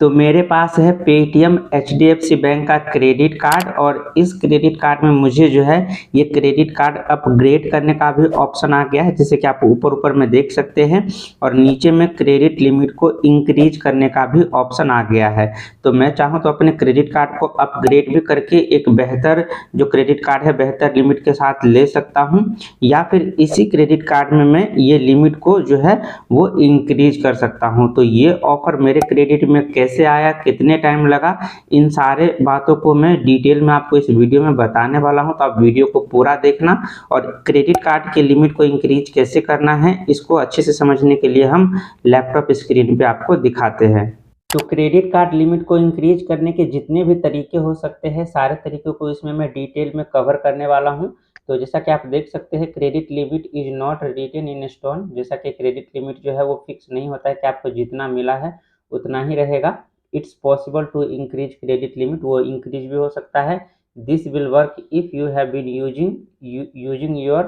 तो मेरे पास है पेटीएम एचडीएफसी बैंक का क्रेडिट कार्ड और इस क्रेडिट कार्ड में मुझे जो है ये क्रेडिट कार्ड अपग्रेड करने का भी ऑप्शन आ गया है, जैसे कि आप ऊपर में देख सकते हैं। और नीचे में क्रेडिट लिमिट को इंक्रीज करने का भी ऑप्शन आ गया है। तो मैं चाहूँ तो अपने क्रेडिट कार्ड को अपग्रेड भी करके एक बेहतर जो क्रेडिट कार्ड है बेहतर लिमिट के साथ ले सकता हूँ, या फिर इसी क्रेडिट कार्ड में मैं ये लिमिट को जो है वो इंक्रीज कर सकता हूँ। तो ये ऑफर मेरे क्रेडिट में कैसे आया, कितने टाइम लगा, इन सारे बातों को मैं डिटेल में आपको इस वीडियो में बताने वाला हूँ। तो आप वीडियो को पूरा देखना और क्रेडिट कार्ड के लिमिट को इंक्रीज कैसे करना है इसको अच्छे से समझने के लिए हम लैपटॉप स्क्रीन पे आपको दिखाते हैं। तो क्रेडिट कार्ड लिमिट को इंक्रीज करने के जितने भी तरीके हो सकते हैं सारे तरीकों को इसमें मैं डिटेल में कवर करने वाला हूँ। तो जैसा कि आप देख सकते हैं credit limit is not written in stone, जैसा कि क्रेडिट लिमिट जो है वो फिक्स नहीं होता है कि आपको जितना मिला है उतना ही रहेगा। It's possible to increase credit limit, वो इंक्रीज भी हो सकता है। This will work if you have been using your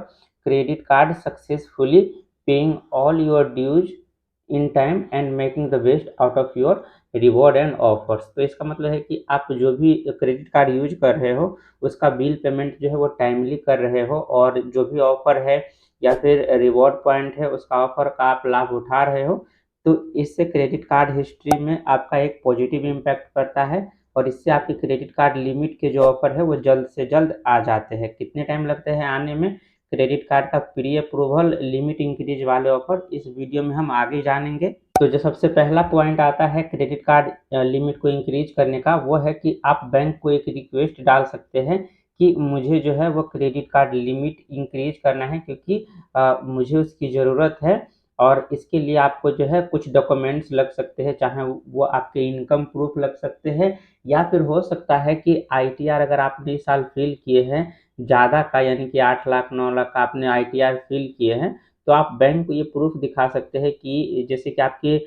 credit card successfully, paying all your dues in time and making the best out of your reward and offers. तो इसका मतलब है कि आप जो भी क्रेडिट कार्ड यूज कर रहे हो उसका बिल पेमेंट जो है वो टाइमली कर रहे हो, और जो भी ऑफर है या फिर रिवॉर्ड पॉइंट है उसका ऑफर का आप लाभ उठा रहे हो। तो इससे क्रेडिट कार्ड हिस्ट्री में आपका एक पॉजिटिव इम्पैक्ट पड़ता है, और इससे आपकी क्रेडिट कार्ड लिमिट के जो ऑफर है वो जल्द से जल्द आ जाते हैं। कितने टाइम लगते हैं आने में क्रेडिट कार्ड का प्री अप्रूवल लिमिट इंक्रीज वाले ऑफर, इस वीडियो में हम आगे जानेंगे। तो जो सबसे पहला पॉइंट आता है क्रेडिट कार्ड लिमिट को इंक्रीज करने का, वो है कि आप बैंक को एक रिक्वेस्ट डाल सकते हैं कि मुझे जो है वो क्रेडिट कार्ड लिमिट इंक्रीज करना है, क्योंकि मुझे उसकी ज़रूरत है। और इसके लिए आपको जो है कुछ डॉक्यूमेंट्स लग सकते हैं, चाहे वो आपके इनकम प्रूफ लग सकते हैं, या फिर हो सकता है कि आईटीआर अगर आपने इस साल फिल किए हैं ज़्यादा का, यानी कि 8 लाख 9 लाख का आपने आईटीआर फिल किए हैं, तो आप बैंक को ये प्रूफ दिखा सकते हैं कि जैसे कि आपके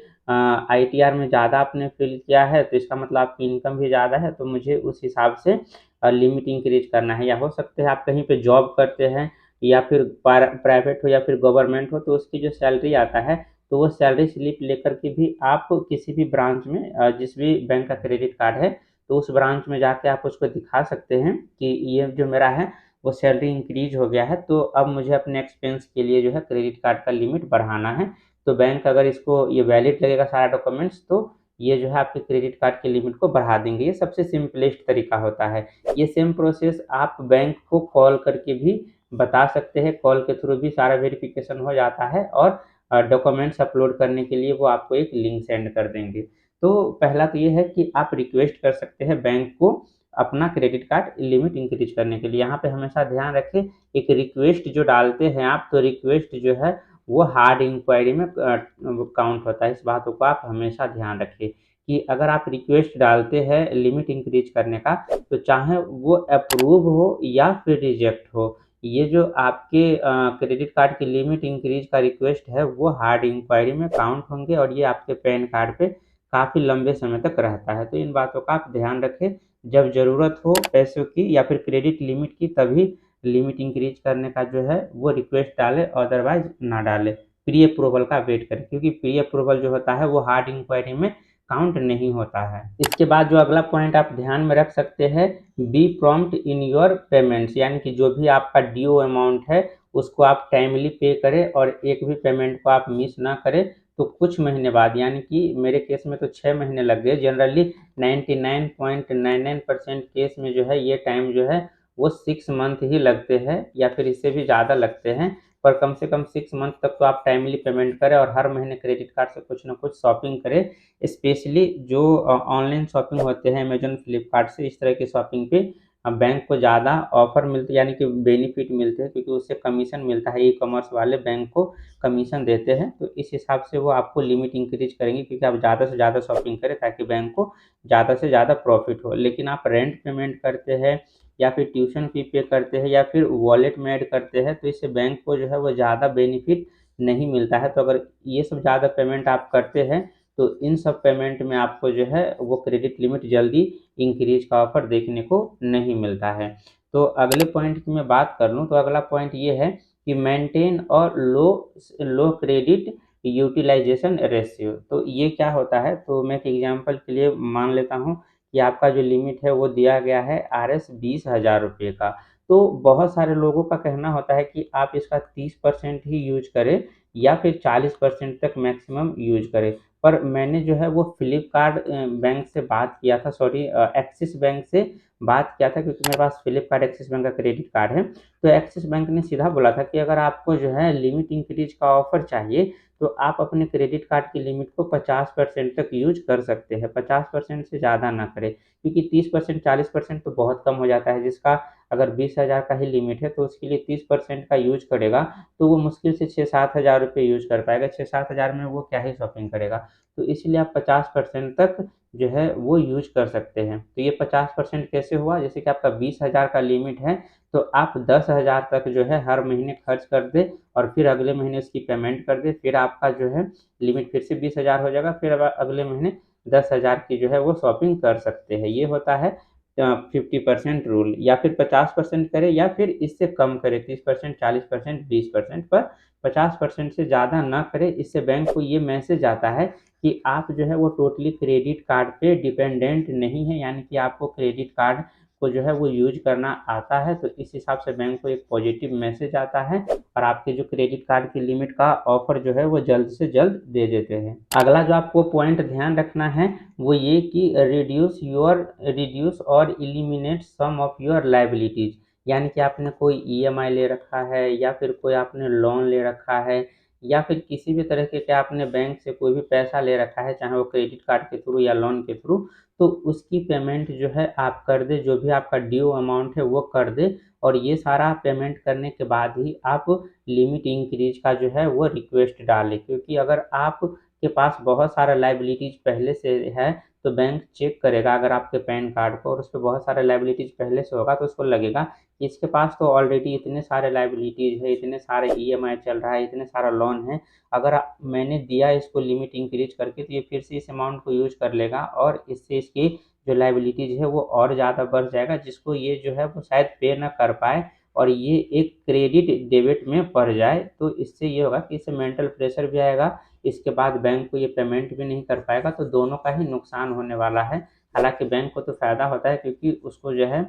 आईटीआर में ज़्यादा आपने फिल किया है तो इसका मतलब आपकी इनकम भी ज़्यादा है, तो मुझे उस हिसाब से लिमिट इंक्रीज करना है। या हो सकते हैं आप कहीं पे जॉब करते हैं या फिर प्राइवेट हो या फिर गवर्नमेंट हो, तो उसकी जो सैलरी आता है तो वो सैलरी स्लिप लेकर के भी आप किसी भी ब्रांच में जिस भी बैंक का क्रेडिट कार्ड है तो उस ब्रांच में जाके आप उसको दिखा सकते हैं कि ये जो मेरा है वो सैलरी इंक्रीज हो गया है, तो अब मुझे अपने एक्सपेंस के लिए जो है क्रेडिट कार्ड का लिमिट बढ़ाना है। तो बैंक अगर इसको ये वैलिड लगेगा सारा डॉक्यूमेंट्स, तो ये जो है आपके क्रेडिट कार्ड के लिमिट को बढ़ा देंगे। ये सबसे सिंपलेस्ट तरीका होता है। ये सेम प्रोसेस आप बैंक को कॉल करके भी बता सकते हैं, कॉल के थ्रू भी सारा वेरिफिकेशन हो जाता है, और डॉक्यूमेंट्स अपलोड करने के लिए वो आपको एक लिंक सेंड कर देंगे। तो पहला तो ये है कि आप रिक्वेस्ट कर सकते हैं बैंक को अपना क्रेडिट कार्ड लिमिट इंक्रीज करने के लिए। यहाँ पे हमेशा ध्यान रखें, एक रिक्वेस्ट जो डालते हैं आप, तो रिक्वेस्ट जो है वो हार्ड इंक्वायरी में काउंट होता है। इस बातों को आप हमेशा ध्यान रखिए कि अगर आप रिक्वेस्ट डालते हैं लिमिट इंक्रीज करने का, तो चाहे वो अप्रूव हो या फिर रिजेक्ट हो, ये जो आपके क्रेडिट कार्ड की लिमिट इंक्रीज का रिक्वेस्ट है वो हार्ड इंक्वायरी में काउंट होंगे, और ये आपके पैन कार्ड पे काफ़ी लंबे समय तक रहता है। तो इन बातों का आप ध्यान रखें, जब ज़रूरत हो पैसों की या फिर क्रेडिट लिमिट की तभी लिमिट इंक्रीज करने का जो है वो रिक्वेस्ट डालें, अदरवाइज ना डालें। प्री अप्रूवल का वेट करें, क्योंकि प्री अप्रूवल जो होता है वो हार्ड इंक्वायरी में काउंट नहीं होता है। इसके बाद जो अगला पॉइंट आप ध्यान में रख सकते हैं, be prompt in your payments, यानी कि जो भी आपका ड्यू अमाउंट है उसको आप टाइमली पे करें और एक भी पेमेंट को आप मिस ना करें। तो कुछ महीने बाद, यानी कि मेरे केस में तो 6 महीने लग गए, जनरली 99.99% केस में जो है ये टाइम जो है वो 6 मंथ ही लगते हैं, या फिर इससे भी ज़्यादा लगते हैं। पर कम से कम 6 मंथ तक तो आप टाइमली पेमेंट करें और हर महीने क्रेडिट कार्ड से कुछ ना कुछ शॉपिंग करें। स्पेशली जो ऑनलाइन शॉपिंग होते हैं अमेजन फ्लिपकार्ट से, इस तरह की शॉपिंग पे बैंक को ज़्यादा ऑफर मिलते हैं, यानी कि बेनिफिट मिलते हैं, क्योंकि उससे कमीशन मिलता है। ई कॉमर्स वाले बैंक को कमीशन देते हैं, तो इस हिसाब से वो आपको लिमिट इंक्रीज करेंगे, क्योंकि आप ज़्यादा से ज़्यादा शॉपिंग करें ताकि बैंक को ज़्यादा से ज़्यादा प्रॉफिट हो। लेकिन आप रेंट पेमेंट करते हैं या फिर ट्यूशन फी पे करते हैं या फिर वॉलेट में ऐड करते हैं, तो इससे बैंक को जो है वो ज़्यादा बेनिफिट नहीं मिलता है। तो अगर ये सब ज़्यादा पेमेंट आप करते हैं तो इन सब पेमेंट में आपको जो है वो क्रेडिट लिमिट जल्दी इंक्रीज का ऑफर देखने को नहीं मिलता है। तो अगले पॉइंट की मैं बात कर लूँ तो अगला पॉइंट ये है कि मेंटेन और लो क्रेडिट यूटिलाइजेशन रेशियो। तो ये क्या होता है, तो मैं एक एग्जांपल के लिए मान लेता हूँ कि आपका जो लिमिट है वो दिया गया है RS 20,000 रुपये का। तो बहुत सारे लोगों का कहना होता है कि आप इसका 30% ही यूज करें या फिर 40% तक मैक्सिमम यूज करें। पर मैंने जो है वो फ्लिपकार्ट बैंक से बात किया था, सॉरी एक्सिस बैंक से बात किया था, क्योंकि मेरे पास फ्लिपकार्ट एक्सिस बैंक का क्रेडिट कार्ड है। तो एक्सिस बैंक ने सीधा बोला था कि अगर आपको जो है लिमिट इंक्रीज का ऑफर चाहिए तो आप अपने क्रेडिट कार्ड की लिमिट को 50% तक यूज कर सकते हैं, 50% से ज़्यादा ना करें, क्योंकि 30% 40% तो बहुत कम हो जाता है। जिसका अगर 20,000 का ही लिमिट है तो उसके लिए 30% का यूज करेगा तो वो मुश्किल से 6-7 हज़ार रुपये यूज कर पाएगा। 6-7 हज़ार में वो क्या ही शॉपिंग करेगा। तो इसलिए आप 50% तक जो है वो यूज कर सकते हैं। तो ये 50% कैसे हुआ, जैसे कि आपका 20,000 का लिमिट है तो आप 10,000 तक जो है हर महीने खर्च कर दे और फिर अगले महीने उसकी पेमेंट कर दे, फिर आपका जो है लिमिट फिर से 20,000 हो जाएगा, फिर अब अगले महीने 10,000 की जो है वो शॉपिंग कर सकते हैं। ये होता है 50% रूल, या फिर 50% करें या फिर इससे कम करें, 30%, 40%, 20%, पर 50% से ज़्यादा ना करें। इससे बैंक को ये मैसेज आता है कि आप जो है वो टोटली क्रेडिट कार्ड पे डिपेंडेंट नहीं है, यानी कि आपको क्रेडिट कार्ड को जो है वो यूज करना आता है। तो इस हिसाब से बैंक को एक पॉजिटिव मैसेज आता है और आपके जो क्रेडिट कार्ड की लिमिट का ऑफर जो है वो जल्द से जल्द दे देते हैं। अगला जो आपको पॉइंट ध्यान रखना है वो ये कि रिड्यूस और eliminate some of your liabilities, यानी कि आपने कोई EMI ले रखा है या फिर कोई आपने लोन ले रखा है या फिर किसी भी तरह के आपने बैंक से कोई भी पैसा ले रखा है, चाहे वो क्रेडिट कार्ड के थ्रू या लोन के थ्रू, तो उसकी पेमेंट जो है आप कर दे, जो भी आपका ड्यू अमाउंट है वो कर दे। और ये सारा पेमेंट करने के बाद ही आप लिमिट इंक्रीज का जो है वो रिक्वेस्ट डालें, क्योंकि अगर आपके पास बहुत सारा लायबिलिटीज पहले से है तो बैंक चेक करेगा अगर आपके पैन कार्ड को और उस पर बहुत सारे लायबिलिटीज पहले से होगा तो उसको लगेगा कि इसके पास तो ऑलरेडी इतने सारे लायबिलिटीज है, इतने सारे EMI चल रहा है, इतने सारा लोन है, अगर मैंने दिया इसको लिमिट इंक्रीज करके तो ये फिर से इस अमाउंट को यूज कर लेगा और इससे इसकी जो लायबिलिटीज है वो और ज़्यादा बढ़ जाएगा, जिसको ये जो है वो शायद पे ना कर पाए और ये एक क्रेडिट डेबिट में पड़ जाए। तो इससे ये होगा कि इससे मेंटल प्रेशर भी आएगा, इसके बाद बैंक को ये पेमेंट भी नहीं कर पाएगा, तो दोनों का ही नुकसान होने वाला है। हालांकि बैंक को तो फ़ायदा होता है क्योंकि उसको जो है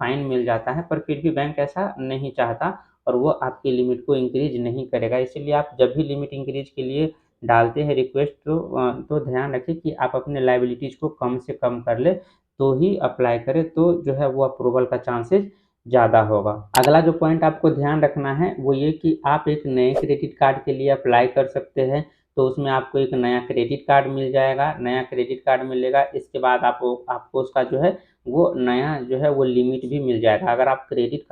फाइन मिल जाता है, पर फिर भी बैंक ऐसा नहीं चाहता और वो आपकी लिमिट को इंक्रीज नहीं करेगा। इसीलिए आप जब भी लिमिट इंक्रीज के लिए डालते हैं रिक्वेस्ट तो ध्यान रखें कि आप अपने लायबिलिटीज़ को कम से कम कर ले तो ही अप्लाई करें, तो जो है वो अप्रूवल का चांसेस ज़्यादा होगा। अगला जो पॉइंट आपको ध्यान रखना है वो ये कि आप एक नए क्रेडिट कार्ड के लिए अप्लाई कर सकते हैं। तो उसमें आपको एक नया क्रेडिट कार्ड मिल जाएगा, नया क्रेडिट कार्ड मिलेगा, इसके बाद आपको उसका जो है वो नया जो है वो लिमिट भी मिल जाएगा। अगर आप क्रेडिट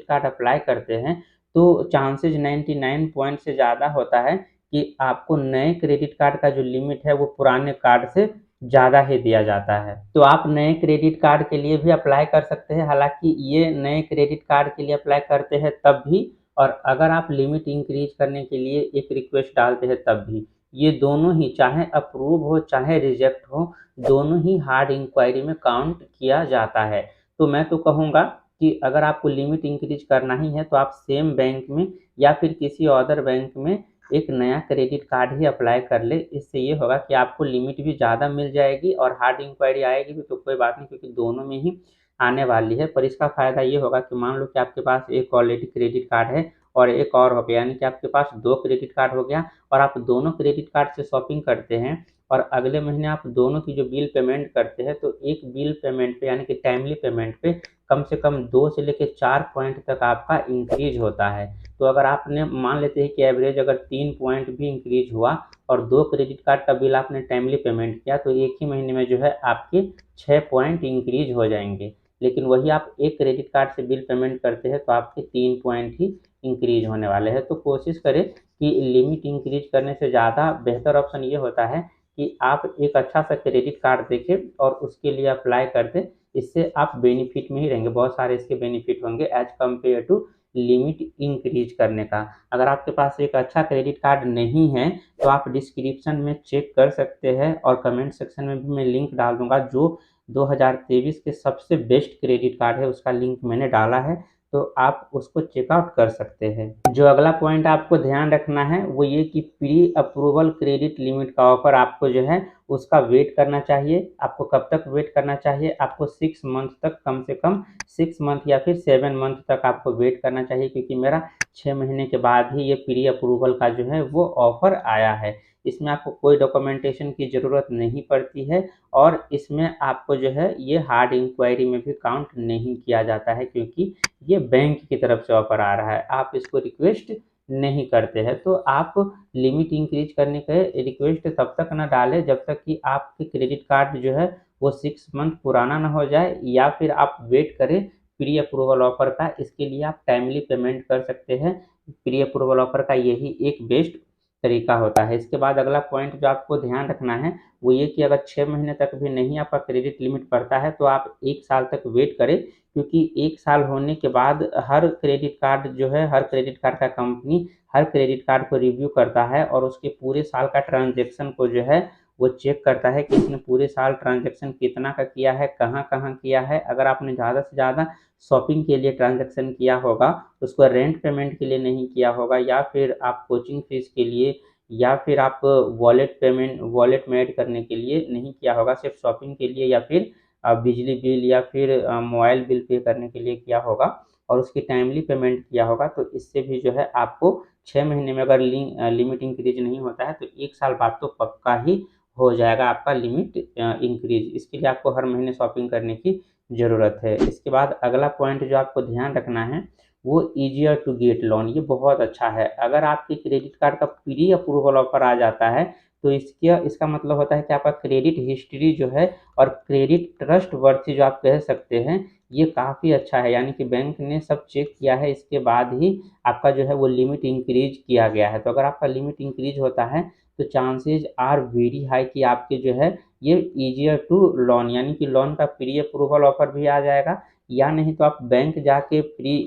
कार्ड अप्लाई करते हैं तो चांसेस 99 पॉइंट से ज़्यादा होता है कि आपको नए क्रेडिट कार्ड का जो लिमिट है वो पुराने कार्ड से ज़्यादा ही दिया जाता है। तो आप नए क्रेडिट कार्ड के लिए भी अप्लाई कर सकते हैं। हालांकि ये नए क्रेडिट कार्ड के लिए अप्लाई करते हैं तब भी, और अगर आप लिमिट इंक्रीज करने के लिए एक रिक्वेस्ट डालते हैं तब भी, ये दोनों ही चाहे अप्रूव हो चाहे रिजेक्ट हो, दोनों ही हार्ड इंक्वायरी में काउंट किया जाता है। तो मैं तो कहूँगा कि अगर आपको लिमिट इंक्रीज करना ही है तो आप सेम बैंक में या फिर किसी अदर बैंक में एक नया क्रेडिट कार्ड ही अप्लाई कर ले। इससे ये होगा कि आपको लिमिट भी ज़्यादा मिल जाएगी और हार्ड इंक्वायरी आएगी भी तो कोई बात नहीं, क्योंकि दोनों में ही आने वाली है। पर इसका फ़ायदा ये होगा कि मान लो कि आपके पास एक ऑलरेडी क्रेडिट कार्ड है और एक और हो गया, यानी कि आपके पास 2 क्रेडिट कार्ड हो गया और आप दोनों क्रेडिट कार्ड से शॉपिंग करते हैं और अगले महीने आप दोनों की जो बिल पेमेंट करते हैं तो एक बिल पेमेंट पे यानी कि टाइमली पेमेंट पे कम से कम 2 से लेके 4 पॉइंट तक आपका इंक्रीज होता है। तो अगर आपने मान लेते हैं कि एवरेज अगर 3 पॉइंट भी इंक्रीज हुआ और 2 क्रेडिट कार्ड का बिल आपने टाइमली पेमेंट किया तो एक ही महीने में जो है आपके 6 पॉइंट इंक्रीज हो जाएंगे। लेकिन वही आप एक क्रेडिट कार्ड से बिल पेमेंट करते हैं तो आपके 3 पॉइंट ही इंक्रीज होने वाले हैं। तो कोशिश करें कि लिमिट इंक्रीज करने से ज़्यादा बेहतर ऑप्शन ये होता है कि आप एक अच्छा सा क्रेडिट कार्ड देखें और उसके लिए अप्लाई कर दें। इससे आप बेनिफिट में ही रहेंगे, बहुत सारे इसके बेनिफिट होंगे as compare to limit increase करने का। अगर आपके पास एक अच्छा क्रेडिट कार्ड नहीं है तो आप डिस्क्रिप्शन में चेक कर सकते हैं और कमेंट सेक्शन में भी मैं लिंक डाल दूंगा, जो 2023 के सबसे बेस्ट क्रेडिट कार्ड है उसका लिंक मैंने डाला है, तो आप उसको चेकआउट कर सकते हैं। जो अगला पॉइंट आपको ध्यान रखना है वो ये कि प्री अप्रूवल क्रेडिट लिमिट का ऑफर आपको जो है उसका वेट करना चाहिए। आपको कब तक वेट करना चाहिए? आपको 6 मंथ तक, कम से कम 6 मंथ या फिर 7 मंथ तक आपको वेट करना चाहिए, क्योंकि मेरा 6 महीने के बाद ही ये प्री अप्रूवल का जो है वो ऑफर आया है। इसमें आपको कोई डॉक्यूमेंटेशन की ज़रूरत नहीं पड़ती है और इसमें आपको जो है ये हार्ड इंक्वायरी में भी काउंट नहीं किया जाता है, क्योंकि ये बैंक की तरफ से ऑफर आ रहा है, आप इसको रिक्वेस्ट नहीं करते हैं। तो आप लिमिट इंक्रीज करने के रिक्वेस्ट तब तक ना डालें जब तक कि आपके क्रेडिट कार्ड जो है वो 6 मंथ पुराना ना हो जाए, या फिर आप वेट करें प्री अप्रूवल ऑफर का। इसके लिए आप टाइमली पेमेंट कर सकते हैं। प्री अप्रूवल ऑफर का यही एक बेस्ट तरीका होता है। इसके बाद अगला पॉइंट जो आपको ध्यान रखना है वो ये कि अगर 6 महीने तक भी नहीं आपका क्रेडिट लिमिट बढ़ता है तो आप 1 साल तक वेट करें, क्योंकि 1 साल होने के बाद हर क्रेडिट कार्ड जो है, हर क्रेडिट कार्ड का कंपनी हर क्रेडिट कार्ड को रिव्यू करता है और उसके पूरे साल का ट्रांजैक्शन को जो है वो चेक करता है कि इसने पूरे साल ट्रांजैक्शन कितना का किया है, कहाँ-कहाँ किया है। अगर आपने ज़्यादा से ज़्यादा शॉपिंग के लिए ट्रांजैक्शन किया होगा, उसको रेंट पेमेंट के लिए नहीं किया होगा, या फिर आप कोचिंग फीस के लिए, या फिर आप वॉलेट में ऐड करने के लिए नहीं किया होगा, सिर्फ शॉपिंग के लिए, या फिर बिजली बिल या फिर मोबाइल बिल पे करने के लिए किया होगा और उसकी टाइमली पेमेंट किया होगा, तो इससे भी जो है आपको 6 महीने में अगर लिमिट इंक्रीज नहीं होता है तो 1 साल बाद तो पक्का ही हो जाएगा आपका लिमिट इंक्रीज। इसके लिए आपको हर महीने शॉपिंग करने की ज़रूरत है। इसके बाद अगला पॉइंट जो आपको ध्यान रखना है वो ईजियर टू गेट लोन, ये बहुत अच्छा है। अगर आपके क्रेडिट कार्ड का प्री अप्रूवल ऑफर आ जाता है तो इसका मतलब होता है कि आपका क्रेडिट हिस्ट्री जो है और क्रेडिट ट्रस्ट वर्थी जो आप कह सकते हैं ये काफ़ी अच्छा है, यानी कि बैंक ने सब चेक किया है, इसके बाद ही आपका जो है वो लिमिट इंक्रीज किया गया है। तो अगर आपका लिमिट इंक्रीज होता है तो चांसेज आर वेरी हाई कि आपके जो है ये ईजियर टू लोन, यानी कि लोन का प्री अप्रूवल ऑफर भी आ जाएगा, या नहीं तो आप बैंक जाके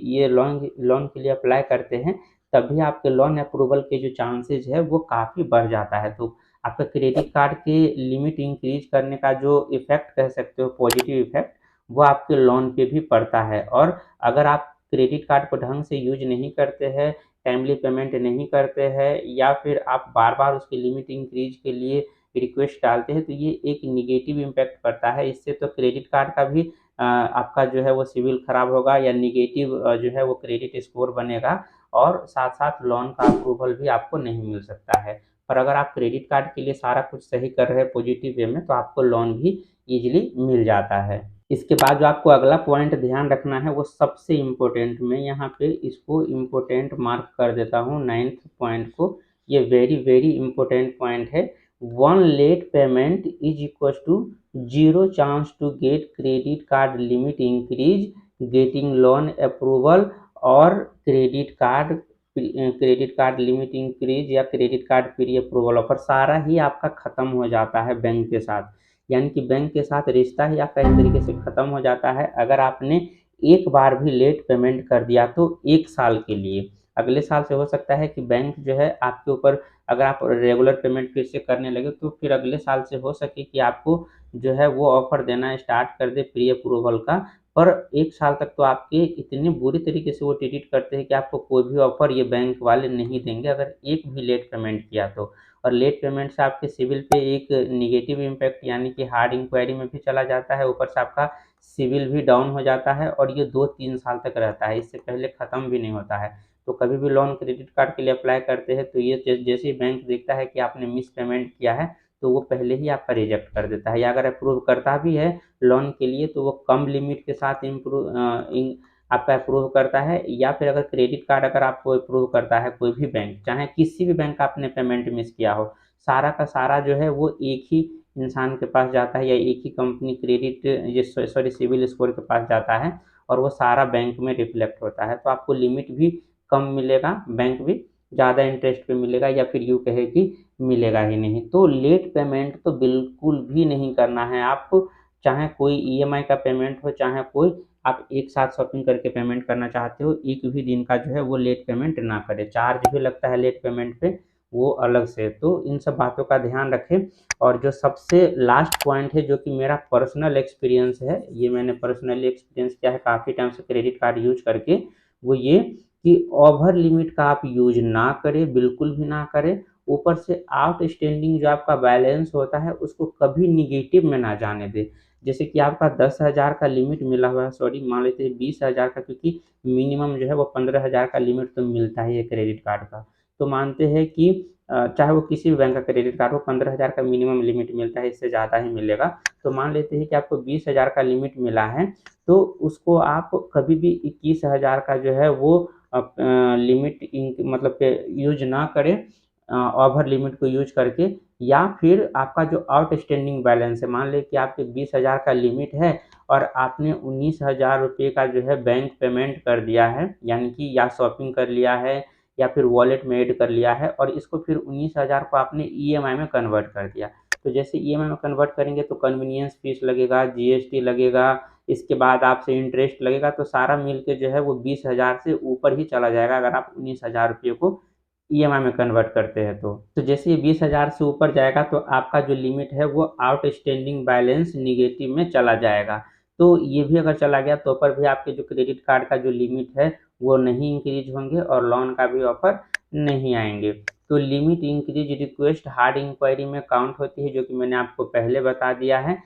ये लोन के लिए अप्लाई करते हैं, तभी आपके लोन अप्रूवल के जो चांसेज है वो काफ़ी बढ़ जाता है। तो आपका क्रेडिट कार्ड के लिमिट इंक्रीज करने का जो इफ़ेक्ट कह सकते हो, पॉजिटिव इफ़ेक्ट, वो आपके लोन पे भी पड़ता है। और अगर आप क्रेडिट कार्ड को ढंग से यूज नहीं करते हैं, टाइमली पेमेंट नहीं करते हैं, या फिर आप बार-बार उसकी लिमिट इंक्रीज के लिए रिक्वेस्ट डालते हैं, तो ये एक नेगेटिव इम्पैक्ट पड़ता है। इससे तो क्रेडिट कार्ड का भी आपका जो है वो सिविल खराब होगा, या नेगेटिव जो है वो क्रेडिट स्कोर बनेगा, और साथ-साथ लोन का अप्रूवल भी आपको नहीं मिल सकता है। पर अगर आप क्रेडिट कार्ड के लिए सारा कुछ सही कर रहे हैं पॉजिटिव वे में, तो आपको लोन भी ईज़िली मिल जाता है। इसके बाद जो आपको अगला पॉइंट ध्यान रखना है वो सबसे इम्पोर्टेंट, मैं यहाँ पे इसको इम्पोर्टेंट मार्क कर देता हूँ 9th पॉइंट को। ये वेरी वेरी इम्पोर्टेंट पॉइंट है। 1 late payment is equals to 0 chance to get credit card limit increase, getting loan approval, और क्रेडिट कार्ड लिमिट इंक्रीज या credit card pre approval offer, सारा ही आपका ख़त्म हो जाता है बैंक के साथ। यानी कि बैंक के साथ रिश्ता ही आपका एक तरीके से ख़त्म हो जाता है अगर आपने एक बार भी लेट पेमेंट कर दिया तो 1 साल के लिए। अगले साल से हो सकता है कि बैंक जो है आपके ऊपर, अगर आप रेगुलर पेमेंट फिर से करने लगे तो फिर अगले साल से हो सके कि आपको जो है वो ऑफ़र देना स्टार्ट कर दे प्री अप्रूवल का। पर 1 साल तक तो आपके इतने बुरी तरीके से वो ट्रीट करते हैं कि आपको कोई भी ऑफ़र ये बैंक वाले नहीं देंगे अगर एक भी लेट पेमेंट किया तो। और लेट पेमेंट से आपके सिविल पे एक नेगेटिव इम्पैक्ट, यानी कि हार्ड इंक्वायरी में भी चला जाता है, ऊपर से आपका सिविल भी डाउन हो जाता है, और ये 2-3 साल तक रहता है, इससे पहले ख़त्म भी नहीं होता है। तो कभी भी लोन क्रेडिट कार्ड के लिए अप्लाई करते हैं तो ये जैसे ही बैंक देखता है कि आपने मिस पेमेंट किया है तो वो पहले ही आपका रिजेक्ट कर देता है, या अगर अप्रूव करता भी है लोन के लिए तो वो कम लिमिट के साथ आपका अप्रूव करता है, या फिर अगर क्रेडिट कार्ड अगर आपको अप्रूव करता है कोई भी बैंक, चाहे किसी भी बैंक का आपने पेमेंट मिस किया हो, सारा का सारा जो है वो एक ही इंसान के पास जाता है, या एक ही कंपनी क्रेडिट ये सिविल स्कोर के पास जाता है, और वो सारा बैंक में रिफ्लेक्ट होता है। तो आपको लिमिट भी कम मिलेगा, बैंक भी ज़्यादा इंटरेस्ट पे मिलेगा, या फिर यूँ कहे कि मिलेगा ही नहीं। तो लेट पेमेंट तो बिल्कुल भी नहीं करना है आपको, चाहे कोई ईएमआई का पेमेंट हो, चाहे कोई आप एक साथ शॉपिंग करके पेमेंट करना चाहते हो, एक भी दिन का जो है वो लेट पेमेंट ना करें। चार्ज भी लगता है लेट पेमेंट पे, वो अलग से। तो इन सब बातों का ध्यान रखें। और जो सबसे लास्ट पॉइंट है जो कि मेरा पर्सनल एक्सपीरियंस है, ये मैंने पर्सनली एक्सपीरियंस किया है काफ़ी टाइम से क्रेडिट कार्ड यूज करके, वो ये कि ओवर लिमिट का आप यूज ना करें, बिल्कुल भी ना करें। ऊपर से आउटस्टैंडिंग जो आपका बैलेंस होता है उसको कभी निगेटिव में ना जाने दें। जैसे कि आपका 10,000 का लिमिट मिला हुआ है, सॉरी मान लेते हैं 20,000 का, क्योंकि मिनिमम जो है वो 15,000 का लिमिट तो मिलता ही है क्रेडिट कार्ड का। तो मानते हैं कि चाहे वो किसी भी बैंक का क्रेडिट कार्ड हो, 15,000 का मिनिमम लिमिट मिलता है, इससे ज़्यादा ही मिलेगा। तो मान लेते हैं कि आपको 20,000 का लिमिट मिला है, तो उसको आप कभी भी 21,000 का जो है वो लिमिट मतलब यूज ना करें, ओवर लिमिट को यूज करके। या फिर आपका जो आउटस्टैंडिंग बैलेंस है, मान लें कि आपके 20,000 का लिमिट है और आपने 19,000 रुपये का जो है बैंक पेमेंट कर दिया है, यानी कि या शॉपिंग कर लिया है या फिर वॉलेट में ऐड कर लिया है, और इसको फिर 19,000 को आपने ईएमआई में कन्वर्ट कर दिया। तो जैसे ईएमआई में कन्वर्ट करेंगे तो कन्वीनियंस फीस लगेगा, जीएसटी लगेगा, इसके बाद आपसे इंटरेस्ट लगेगा, तो सारा मिल के जो है वो 20,000 से ऊपर ही चला जाएगा अगर आप 19,000 रुपये को ईएमआई में कन्वर्ट करते हैं तो। जैसे ये 20,000 से ऊपर जाएगा तो आपका जो लिमिट है वो आउटस्टैंडिंग बैलेंस नेगेटिव में चला जाएगा। तो ये भी अगर चला गया तो पर भी आपके जो क्रेडिट कार्ड का जो लिमिट है वो नहीं इंक्रीज होंगे और लोन का भी ऑफर नहीं आएंगे। तो limit increase request hard inquiry में काउंट होती है, जो कि मैंने आपको पहले बता दिया है।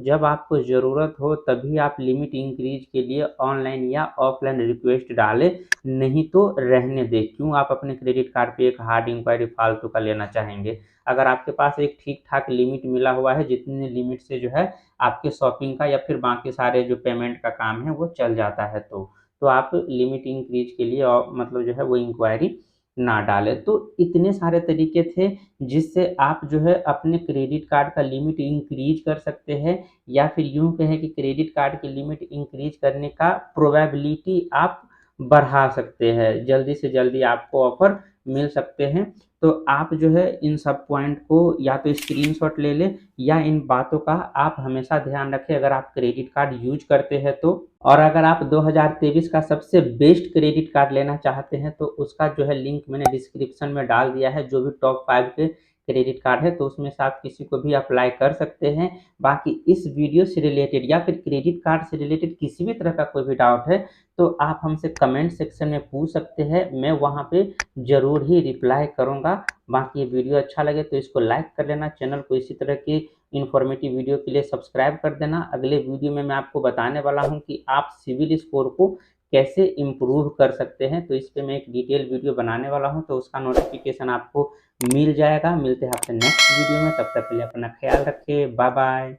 जब आपको ज़रूरत हो तभी आप लिमिट इंक्रीज के लिए ऑनलाइन या ऑफलाइन रिक्वेस्ट डालें, नहीं तो रहने दें। क्यों आप अपने क्रेडिट कार्ड पे एक हार्ड इंक्वायरी फालतू का लेना चाहेंगे? अगर आपके पास एक ठीक-ठाक लिमिट मिला हुआ है, जितने लिमिट से जो है आपके शॉपिंग का या फिर बाकी सारे जो पेमेंट का काम है वो चल जाता है तो आप लिमिट इंक्रीज के लिए मतलब जो है वो इंक्वायरी ना डालें। तो इतने सारे तरीके थे जिससे आप जो है अपने क्रेडिट कार्ड का लिमिट इंक्रीज कर सकते हैं, या फिर यूँ कहें कि क्रेडिट कार्ड की लिमिट इंक्रीज करने का प्रोबेबिलिटी आप बढ़ा सकते हैं। जल्दी से जल्दी आपको ऑफ़र मिल सकते हैं। तो आप जो है इन सब पॉइंट को या तो स्क्रीनशॉट ले लें या इन बातों का आप हमेशा ध्यान रखें अगर आप क्रेडिट कार्ड यूज़ करते हैं तो। और अगर आप 2023 का सबसे बेस्ट क्रेडिट कार्ड लेना चाहते हैं तो उसका जो है लिंक मैंने डिस्क्रिप्शन में डाल दिया है, जो भी टॉप 5 के क्रेडिट कार्ड है, तो उसमें से आप किसी को भी अप्लाई कर सकते हैं। बाकी इस वीडियो से रिलेटेड या फिर क्रेडिट कार्ड से रिलेटेड किसी भी तरह का कोई भी डाउट है तो आप हमसे कमेंट सेक्शन में पूछ सकते हैं, मैं वहाँ पे ज़रूर ही रिप्लाई करूँगा। बाकी ये वीडियो अच्छा लगे तो इसको लाइक कर लेना, चैनल को इसी तरह की इन्फॉर्मेटिव वीडियो के लिए सब्सक्राइब कर देना। अगले वीडियो में मैं आपको बताने वाला हूँ कि आप सिविल स्कोर को कैसे इम्प्रूव कर सकते हैं, तो इस पे मैं एक डिटेल वीडियो बनाने वाला हूँ, तो उसका नोटिफिकेशन आपको मिल जाएगा। मिलते हैं आपसे नेक्स्ट वीडियो में, तब तक के लिए अपना ख्याल रखिए, बाय बाय।